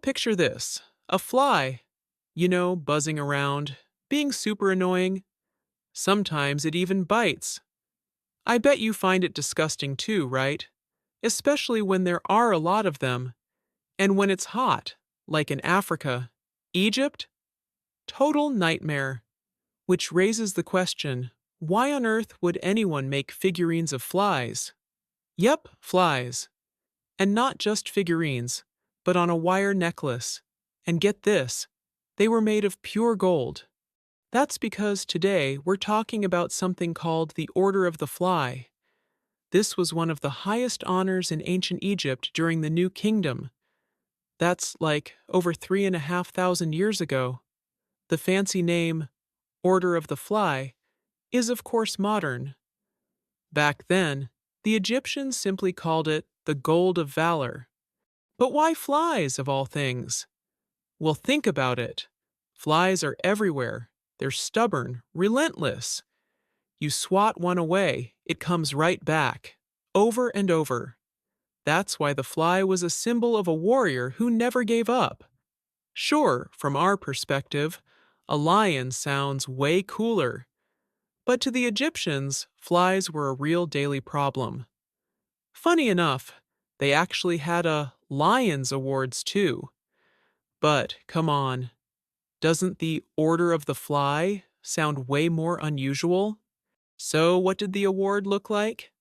picture this. A fly, buzzing around, being super annoying. Sometimes it even bites. I bet you find it disgusting too, right? Especially when there are a lot of them. And when it's hot, like in Africa. Egypt? Total nightmare. Which raises the question, why on earth would anyone make figurines of flies? Yep, flies. And not just figurines, but on a wire necklace. And get this, they were made of pure gold. That's because today we're talking about something called the Order of the Fly. This was one of the highest honors in ancient Egypt during the New Kingdom. That's like over 3,500 years ago. The fancy name, Order of the Fly, is of course modern. Back then, the Egyptians simply called it the Gold of Valor. But why flies, of all things? Well, think about it. Flies are everywhere. They're stubborn, relentless. You swat one away, it comes right back, over and over. That's why the fly was a symbol of a warrior who never gave up. Sure, from our perspective, a lion sounds way cooler. But to the Egyptians, flies were a real daily problem. Funny enough, they actually had a Lions Awards too. But come on, doesn't the Order of the Fly sound way more unusual? So, what did the award look like?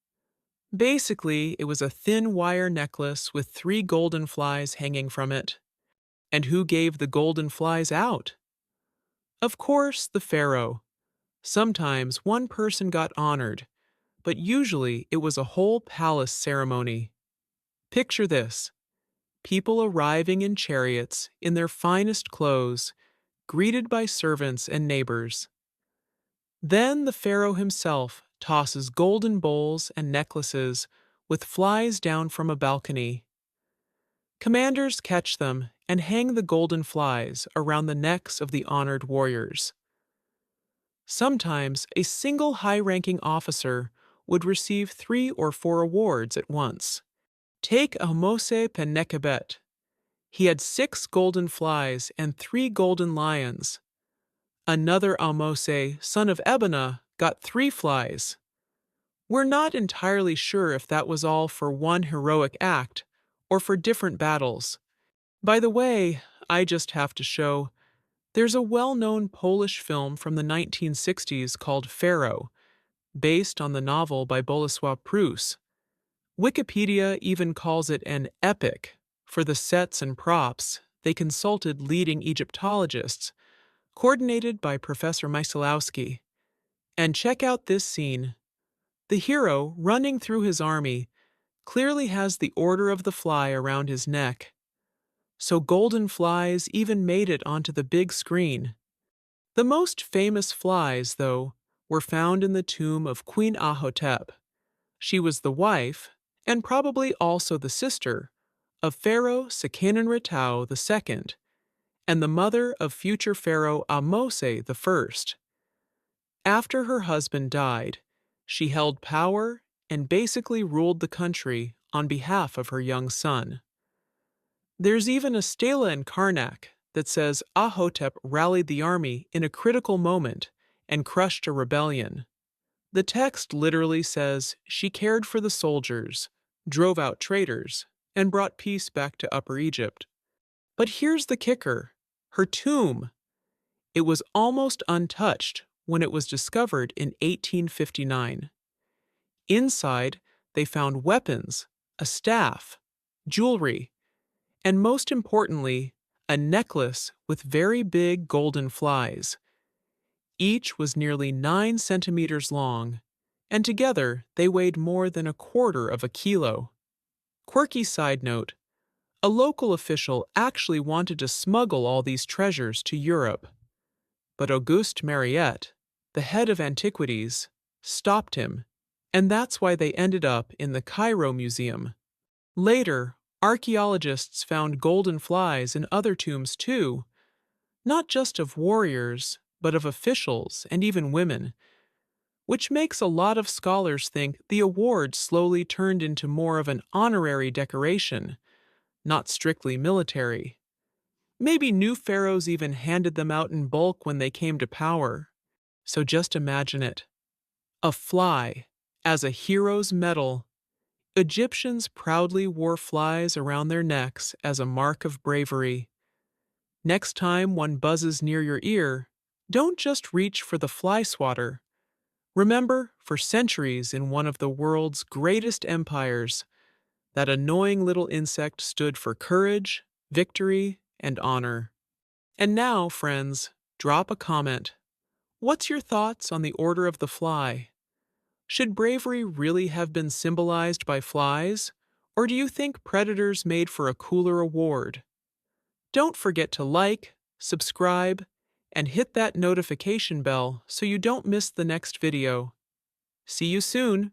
Basically, it was a thin wire necklace with 3 golden flies hanging from it. And who gave the golden flies out? Of course, the pharaoh. Sometimes one person got honored, but usually it was a whole palace ceremony. Picture this: people arriving in chariots in their finest clothes, greeted by servants and neighbors. Then the pharaoh himself tosses golden bowls and necklaces with flies down from a balcony. Commanders catch them and hang the golden flies around the necks of the honored warriors. Sometimes a single high-ranking officer would receive 3 or 4 awards at once. Take Ahmose Penekebet. He had 6 golden flies and 3 golden lions. Another Ahmose, son of Ebona, got 3 flies. We're not entirely sure if that was all for one heroic act or for different battles. By the way, I just have to show, there's a well-known Polish film from the 1960s called Pharaoh, based on the novel by Bolesław Prus. Wikipedia even calls it an epic. For the sets and props, they consulted leading Egyptologists, coordinated by Professor Myslowski. And check out this scene. The hero, running through his army, clearly has the Order of the Fly around his neck. So golden flies even made it onto the big screen. The most famous flies, though, were found in the tomb of Queen Ahhotep. She was the wife, and probably also the sister, of Pharaoh Seqenenretau II, and the mother of future Pharaoh Ahmose I. After her husband died, she held power and basically ruled the country on behalf of her young son. There's even a stela in Karnak that says Ahhotep rallied the army in a critical moment and crushed a rebellion. The text literally says she cared for the soldiers, drove out traitors, and brought peace back to Upper Egypt. But here's the kicker: her tomb. It was almost untouched when it was discovered in 1859. Inside, they found weapons, a staff, jewelry, and most importantly, a necklace with very big golden flies. Each was nearly 9 centimeters long, and together they weighed more than a quarter of a kilo. Quirky side note: a local official actually wanted to smuggle all these treasures to Europe. But Auguste Mariette, the head of antiquities, stopped him, and that's why they ended up in the Cairo Museum. Later, archaeologists found golden flies in other tombs too, not just of warriors, but of officials and even women, which makes a lot of scholars think the award slowly turned into more of an honorary decoration, not strictly military. Maybe new pharaohs even handed them out in bulk when they came to power. So just imagine it. A fly as a hero's medal. Egyptians proudly wore flies around their necks as a mark of bravery. Next time one buzzes near your ear, don't just reach for the fly swatter. Remember, for centuries in one of the world's greatest empires, that annoying little insect stood for courage, victory, and honor. And now, friends, drop a comment. What's your thoughts on the Order of the Fly? Should bravery really have been symbolized by flies, or do you think predators made for a cooler award? Don't forget to like, subscribe, and hit that notification bell so you don't miss the next video. See you soon!